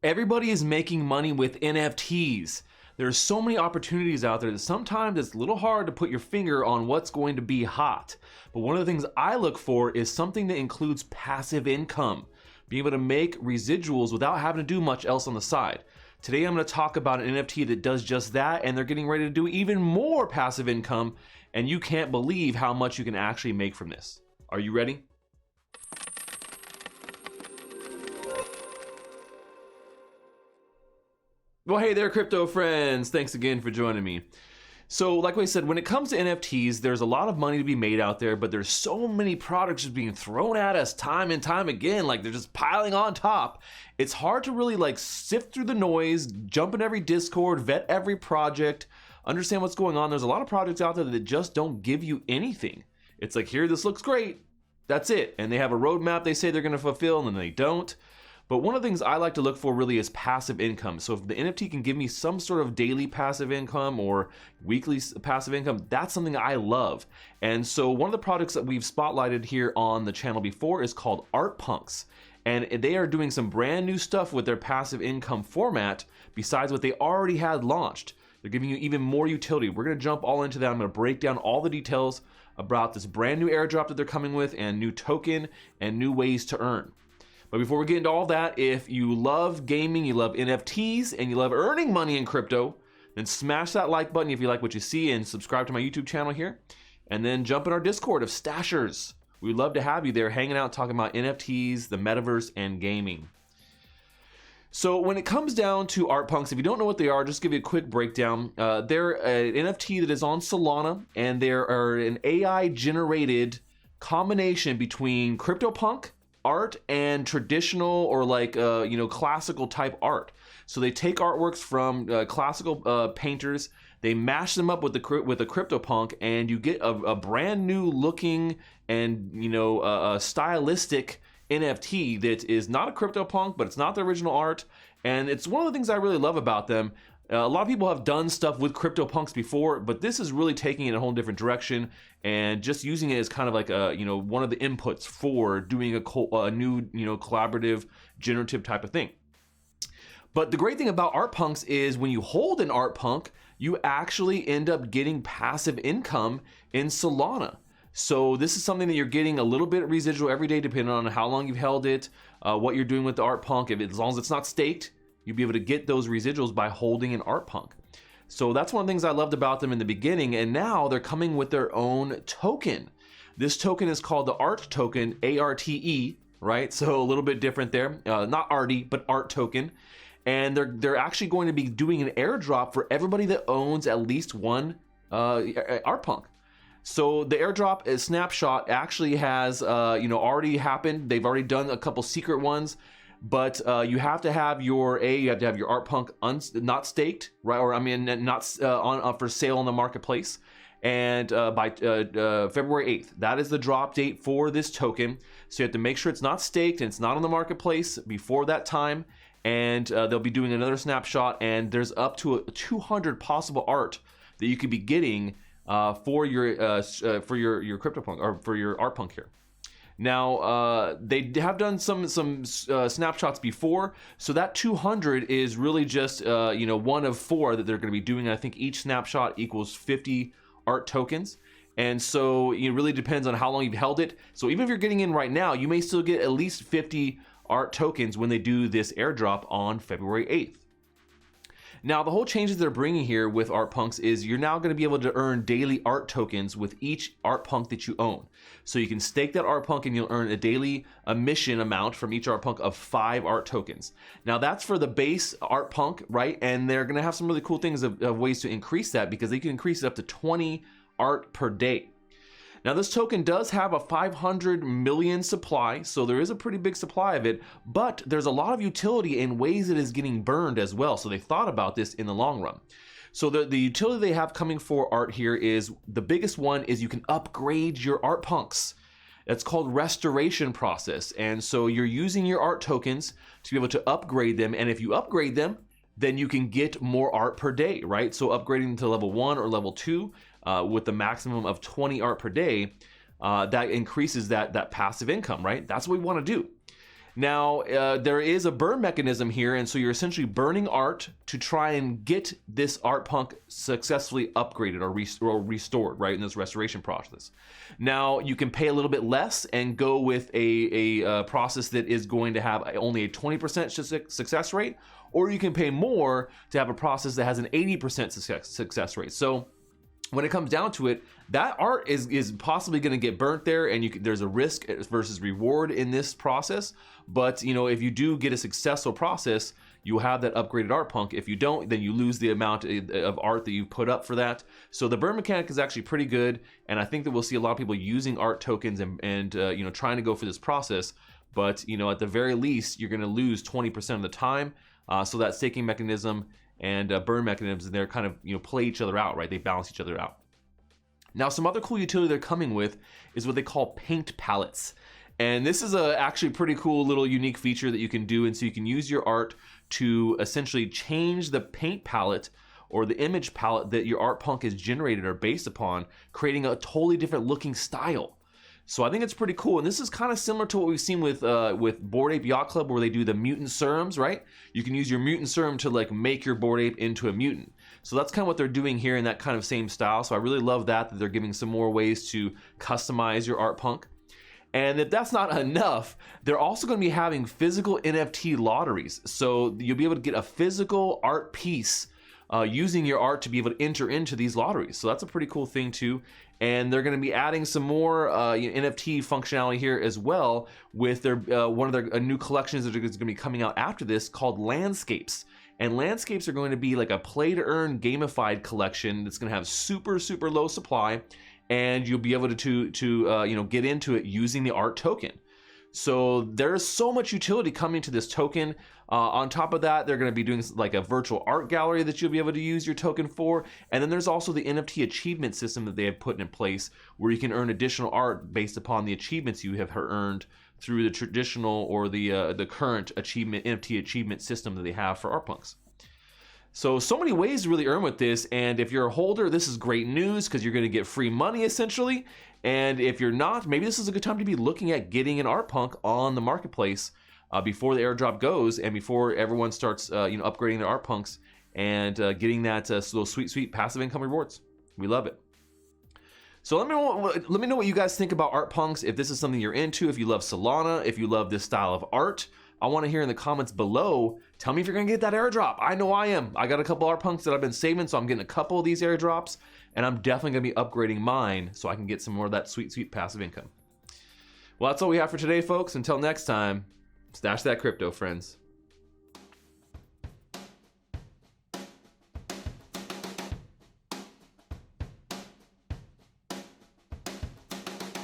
Everybody is making money with NFTs. There's so many opportunities out there that sometimes it's a little hard to put your finger on what's going to be hot. But one of the things I look for is something that includes passive income, being able to make residuals without having to do much else on the side. Today I'm going to talk about an NFT that does just that, and they're getting ready to do even more passive income, and you can't believe how much you can actually make from this. Are you ready? Well, hey there, crypto friends. Thanks again for joining me. So like I said, when it comes to NFTs, there's a lot of money to be made out there, but there's so many products just being thrown at us time and time again, like they're just piling on top. It's hard to really like sift through the noise, jump in every Discord, vet every project, understand what's going on. There's a lot of projects out there that just don't give you anything. It's like, here, this looks great. That's it. And they have a roadmap they say they're going to fulfill, and then they don't. But one of the things I like to look for really is passive income. So if the NFT can give me some sort of daily passive income or weekly passive income, that's something I love. And so one of the products that we've spotlighted here on the channel before is called ArtPunks. And they are doing some brand new stuff with their passive income format besides what they already had launched. They're giving you even more utility. We're gonna jump all into that. I'm gonna break down all the details about this brand new airdrop that they're coming with, and new token and new ways to earn. But before we get into all that, if you love gaming, you love NFTs, and you love earning money in crypto, then smash that like button if you like what you see, and subscribe to my YouTube channel here. And then jump in our Discord of Stachers. We'd love to have you there hanging out talking about NFTs, the metaverse, and gaming. So when it comes down to ArtPunks, if you don't know what they are, just give you a quick breakdown. They're an NFT that is on Solana, and they are an AI-generated combination between CryptoPunk art and traditional or like classical type art. So they take artworks from classical painters, they mash them up with a CryptoPunk, and you get a brand new looking and stylistic NFT that is not a CryptoPunk, but it's not the original art. And it's one of the things I really love about them. A lot of people have done stuff with CryptoPunks before, but this is really taking it in a whole different direction and just using it as kind of like one of the inputs for doing a new collaborative generative type of thing. But the great thing about ArtPunks is when you hold an ArtPunk, you actually end up getting passive income in Solana. So this is something that you're getting a little bit residual every day, depending on how long you've held it, what you're doing with the ArtPunk. As long as it's not staked, you'll be able to get those residuals by holding an ArtPunk. So that's one of the things I loved about them in the beginning, and now they're coming with their own token. This token is called the ARTE Token, ARTE, right? So a little bit different there. Not ARTE, but ARTE Token. And they're actually going to be doing an airdrop for everybody that owns at least one ArtPunk. So the airdrop snapshot actually has already happened. They've already done a couple secret ones. But you have to have your ArtPunk not staked, right? Or not for sale on the marketplace. And by February 8th, that is the drop date for this token. So you have to make sure it's not staked and it's not on the marketplace before that time. And they'll be doing another snapshot, and there's up to 200 possible art that you could be getting for your CryptoPunk or for your ArtPunk here. Now, they have done some snapshots before, so that 200 is really just one of 4 that they're going to be doing. I think each snapshot equals 50 art tokens, and so it really depends on how long you've held it. So even if you're getting in right now, you may still get at least 50 art tokens when they do this airdrop on February 8th. Now, the whole changes they're bringing here with ArtPunks is you're now going to be able to earn daily art tokens with each ArtPunk that you own. So you can stake that ArtPunk and you'll earn a daily emission amount from each ArtPunk of 5 art tokens. Now, that's for the base ArtPunk, right? And they're going to have some really cool things of ways to increase that, because they can increase it up to 20 art per day. Now, this token does have a 500 million supply, so there is a pretty big supply of it, but there's a lot of utility in ways it is getting burned as well. So they thought about this in the long run. So the utility they have coming for art here is, the biggest one is you can upgrade your ArtPunks. It's called restoration process. And so you're using your art tokens to be able to upgrade them. And if you upgrade them, then you can get more art per day, right? So upgrading to level 1 or level 2 with the maximum of 20 art per day, that increases that passive income, right? That's what we want to do. Now, there is a burn mechanism here, and so you're essentially burning art to try and get this ArtPunk successfully upgraded or restored, right, in this restoration process. Now, you can pay a little bit less and go with a process that is going to have only a 20% success rate, or you can pay more to have a process that has an 80% success rate. So when it comes down to it, that art is possibly going to get burnt there, and there's a risk versus reward in this process. But if you do get a successful process, you'll have that upgraded ArtPunk. If you don't, then you lose the amount of art that you put up for that. So the burn mechanic is actually pretty good, and I think that we'll see a lot of people using ARTE tokens and trying to go for this process. But at the very least, you're going to lose 20% of the time. So that staking mechanism and burn mechanisms, they're kind of play each other out, right? They balance each other out. Now, some other cool utility they're coming with is what they call paint palettes. And this is actually pretty cool little unique feature that you can do. And so you can use your art to essentially change the paint palette or the image palette that your ArtPunk is generated or based upon, creating a totally different looking style. So I think it's pretty cool, and this is kind of similar to what we've seen with Bored Ape Yacht Club, where they do the mutant serums, right? You can use your mutant serum to make your Bored Ape into a mutant. So that's kind of what they're doing here in that kind of same style. So I really love that they're giving some more ways to customize your ArtPunk. And if that's not enough, they're also going to be having physical NFT lotteries. So you'll be able to get a physical art piece using your art to be able to enter into these lotteries. So that's a pretty cool thing too. And they're going to be adding some more NFT functionality here as well with their one of their new collections that is going to be coming out after this called Landscapes. And Landscapes are going to be like a play to earn gamified collection that's going to have super low supply, and you'll be able to get into it using the ARTE token. So there's so much utility coming to this token. On top of that, they're going to be doing like a virtual art gallery that you'll be able to use your token for. And then there's also the NFT achievement system that they have put in place, where you can earn additional art based upon the achievements you have earned through the traditional or the current NFT achievement system that they have for ArtPunks. So many ways to really earn with this, and if you're a holder, this is great news because you're going to get free money essentially. And if you're not, maybe this is a good time to be looking at getting an ArtPunk on the marketplace before the airdrop goes and before everyone starts upgrading their ArtPunks and getting those sweet passive income rewards. We love it. So let me know what you guys think about ArtPunks. If this is something you're into, if you love Solana, if you love this style of art, I want to hear in the comments below. Tell me if you're going to get that airdrop. I know I am. I got a couple ArtPunks that I've been saving, so I'm getting a couple of these airdrops, and I'm definitely going to be upgrading mine so I can get some more of that sweet passive income. Well, that's all we have for today, folks. Until next time, stash that crypto, friends.